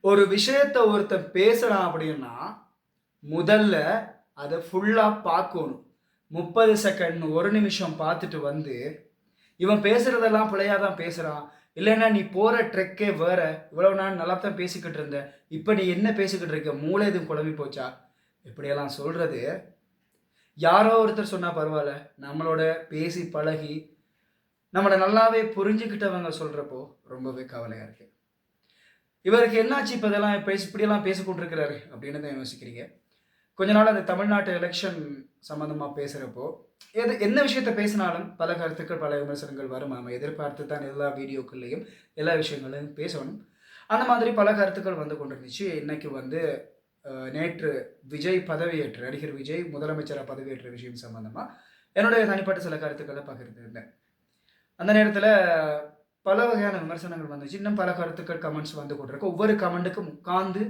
ஒரு விஷயத்த ஒருத்தன் பேசுறான் அப்படின்னா, முதல்ல அத ஃபுல்லா பார்க்கோணும். 30 செகண்ட், 1 நிமிஷம் பார்த்துட்டு வந்து, இவன் பேசுறதெல்லாம் பிழையா தான் பேசுறான். இல்லன்னா நீ போற ட்ரெக்கே வேற. இவ்வளவு நாள் நல்லா தான் பேசிக்கிட்டு இருந்த. இப்ப நீ என்ன பேசிக்கிட்டு இருக்க? மூளை எதுவும் குழம்பி போச்சா? இப்படியெல்லாம் சொல்றது, யாரோ ஒருத்தர் சொன்னா பரவால்ல. நம்மளோட பேசி பழகி, நம்மள நல்லாவே புரிஞ்சுக்கிட்டவங்க சொல்றப்போ, ரொம்பவே கவலையா இருக்கு. இவருக்கு என்னாச்சு இப்ப இதெல்லாம் இப்படியெல்லாம் பேசிக் கொண்டிருக்கிறாரு அப்படின்னு தான் யோசிக்கிறீங்க. கொஞ்ச நாள் அந்த தமிழ்நாட்டு எலக்ஷன் சம்மந்தமா பேசுறப்போ, என்ன விஷயத்த பேசினாலும் பல கருத்துக்கள், பல விமர்சனங்கள் வரும். நம்ம எதிர்பார்த்து தான் எல்லா வீடியோக்கள்லயும், எல்லா விஷயங்களையும் பேசணும். அந்த மாதிரி பல கருத்துக்கள் வந்து கொண்டிருந்துச்சு. இன்னைக்கு வந்து நேற்று விஜய் பதவியேற்று நடிகர் விஜய் முதலமைச்சரா பதவியேற்ற விஷயம் சம்மந்தமா, என்னுடைய தனிப்பட்ட சில கருத்துக்கள பகிர்ந்திருந்தேன். அந்த நேரத்தில பல வகையான விமர்சனங்கள் வந்துச்சு. இன்னும் பல கருத்துக்கள், கமெண்ட்ஸ் வந்து கொண்டிருக்கு. ஒவ்வொரு கமெண்ட்டுக்கும் உட்கார்ந்து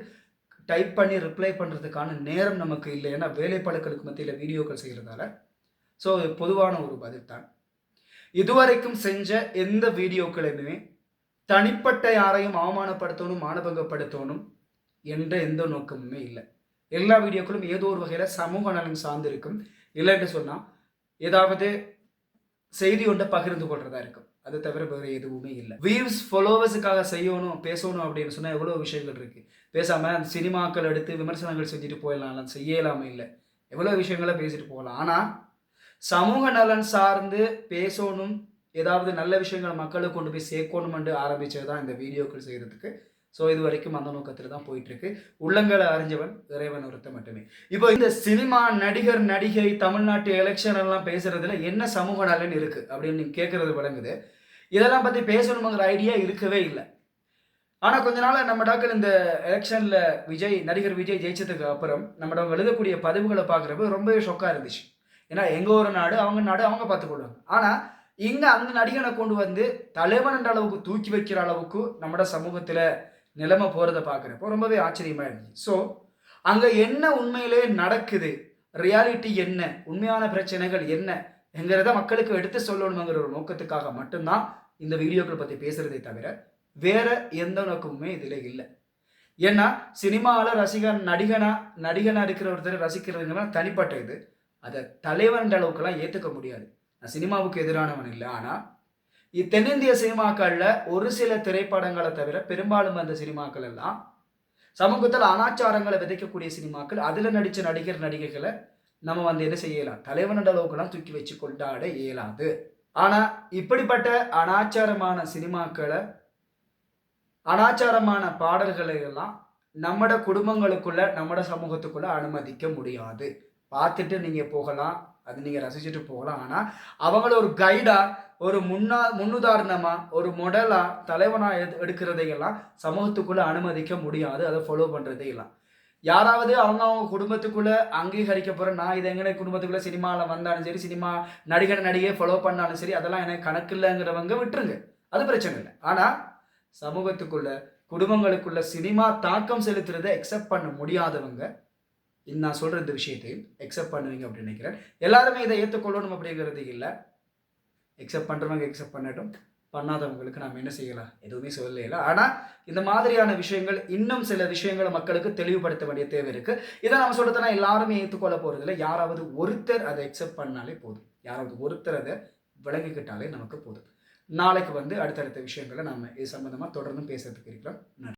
டைப் பண்ணி ரிப்ளை பண்றதுக்கான நேரம் நமக்கு இல்ல. ஏன்னா வேலைப்பளுக்களுக்கு மத்தியில வீடியோக்கள் செய்றதால. ஸோ பொதுவான ஒரு பதில் தான். இதுவரைக்கும் செஞ்ச எந்த வீடியோக்களுமே தனிப்பட்ட யாரையும் அவமானப்படுத்தணும், மானபங்கப்படுத்தணும் என்ற எந்த நோக்கமுமே இல்ல. எல்லா வீடியோக்களும் ஏதோ ஒரு வகையில சமூக நலன் சார்ந்து இருக்கும். இல்லன்னு சொன்னா, ஏதாவது செய்தி ஒன்றை பகிர்ந்து கொள்றதா இருக்கும். அது தவிர வேற எதுவுமே இல்ல. வியூஸ், ஃபாலோவர்ஸுக்காக செய்யணும், பேசணும் அப்படின்னு சொன்னா எவ்வளவு விஷயங்கள் இருக்கு. பேசாம அந்த சினிமாக்கள் எடுத்து விமர்சனங்கள் செஞ்சுட்டு போயிடலாம். செய்யலாமே இல்ல. எவ்வளவு விஷயங்கள பேசிட்டு போகலாம். ஆனா, சமூக நலன் சார்ந்து பேசணும், ஏதாவது நல்ல விஷயங்கள மக்களுக்கு கொண்டு போய் சேர்க்கணும்னு ஆரம்பிச்சது தான் இந்த வீடியோக்கள் செய்றதுக்கு. ஸோ இதுவரைக்கும் அந்த நோக்கத்துல தான் போயிட்டுருக்கு. உள்ளங்கள அறிஞ்சவன் இறைவன் ஒருத்தன் மட்டுமே. இப்போ இந்த சினிமா, நடிகர், நடிகை, தமிழ்நாட்டு எலக்ஷன் எல்லாம் பேசுறதுல என்ன சமூக நலன் இருக்கு அப்படின்னு நீங்க கேட்கறது விளங்குது. இதெல்லாம் பத்தி பேசணுங்கிற ஐடியா இருக்கவே இல்ல. ஆனா கொஞ்ச நாளா நம்ம டாக்கள் இந்த எலக்ஷன்ல நடிகர் விஜய் ஜெயிச்சதுக்கு அப்புறம் நம்மடம் எழுதக்கூடிய பதிவுகள பார்க்குறப்ப ரொம்பவே ஷாக்கா இருந்துச்சு. ஏன்னா எங்க ஒரு நாடு, அவங்க நாடு அவங்க பார்த்துக்கொள்வாங்க. ஆனா இங்க அந்த நடிகன கொண்டு வந்து தலைவன் என்ற அளவுக்கு தூக்கி வைக்கிற அளவுக்கு நம்மட சமூகத்தில நிலைமை போறத பார்க்குறப்போ ரொம்பவே ஆச்சரியமா இருந்துச்சு. ஸோ அங்க என்ன உண்மையிலே நடக்குது? ரியாலிட்டி என்ன? உண்மையான பிரச்சனைகள் என்ன? என்கிறத மக்களுக்கு எடுத்து சொல்லணுங்கிற ஒரு நோக்கத்துக்காக மட்டும் தான் இந்த வீடியோக்கள் பத்தி பேசுறதே தவிர, வேற எந்த நோக்கமுமே இதுல இல்ல. ஏன்னா, சினிமால நடிகனா இருக்கிற ஒருத்தர ரசிக்கிறதுங்கலாம் தனிப்பட்ட இது. அத தலைவன்ற அளவுக்குலாம் ஏத்துக்க முடியாது. நான் சினிமாவுக்கு எதிரானவன் இல்ல. ஆனா, தென்னிந்திய சினிமாக்கள்ல ஒரு சில திரைப்படங்கள தவிர, பெரும்பாலும் அந்த சினிமாக்கள் எல்லாம் சமூகத்துல அனாச்சாரங்கள விதைக்கக்கூடிய சினிமாக்கள். அதுல நடிச்ச நடிகர், நடிகைகள நம்ம வந்து என்ன செய்யலாம்? தலைவன்ன்ற அளவுக்குலாம் தூக்கி வச்சு கொண்டாட இயலாது. ஆனா, இப்படிப்பட்ட அனாச்சாரமான சினிமாக்கள, அனாச்சாரமான பாடல்களை எல்லாம் நம்மட குடும்பங்களுக்குள்ள, நம்மட சமூகத்துக்குள்ள அனுமதிக்க முடியாது. பார்த்துட்டு நீங்க போகலாம். அது நீங்க ரசிச்சுட்டு போகலாம். ஆனா, அவங்கள ஒரு கைடா, ஒரு முன்னுதாரணமா, ஒரு மாடலா, தலைவனா எடுக்கிறதையெல்லாம் சமூகத்துக்குள்ள அனுமதிக்க முடியாது. அத ஃபாலோ பண்றதே இல்ல. யாராவது அவங்க குடும்பத்துக்குள்ள அங்கீகரிக்கப்படுற நான் இது எங்கன குடும்பத்துக்குள்ள சினிமால வந்தாலும் சரி, சினிமா நடிகர், நடிகையை ஃபாலோ பண்ணாலும் சரி, அதெல்லாம் எனக்கு கணக்கு இல்லங்கிறவங்க விட்டுருங்க. அது பிரச்சனை இல்ல. ஆனா, சமூகத்துக்குள்ள, குடும்பங்களுக்குள்ள சினிமா தாக்கம் செலுத்துறத அக்செப்ட் பண்ண முடியாதவங்க, நான் சொல்ற இந்த விஷயத்தையும் அக்செப்ட் பண்ணுவீங்க அப்படின்னு நினைக்கிறேன். எல்லாருமே இதை ஏத்துக்கொள்ளணும் அப்படிங்கிறது இல்ல. அக்செப்ட் பண்றவங்க அக்செப்ட் பண்ணட்டும். பண்ணாதவங்களுக்கு நாம என்ன செய்யலாம்? எதுவுமே சொல்லல. ஆனா, இந்த மாதிரியான விஷயங்கள் இன்னும் சில விஷயங்கள மக்களுக்கு தெளிவுபடுத்த வேண்டிய தேவை இருக்கு. இத நம்ம சொல்றதுனா எல்லாருமே ஏத்துக்கொள்ள போறதில்ல. யாராவது ஒருத்தர் அத அக்செப்ட் பண்ணாலே போதும். யாராவது ஒருத்தர் அத விளங்கிக்கிட்டாலே நமக்கு போதும். நாளைக்கு வந்து அடுத்தடுத்த விஷயங்கள நாம இது சம்பந்தமா தொடர்ந்து பேசுறதுக்கு இருக்கிறோம். நன்றி.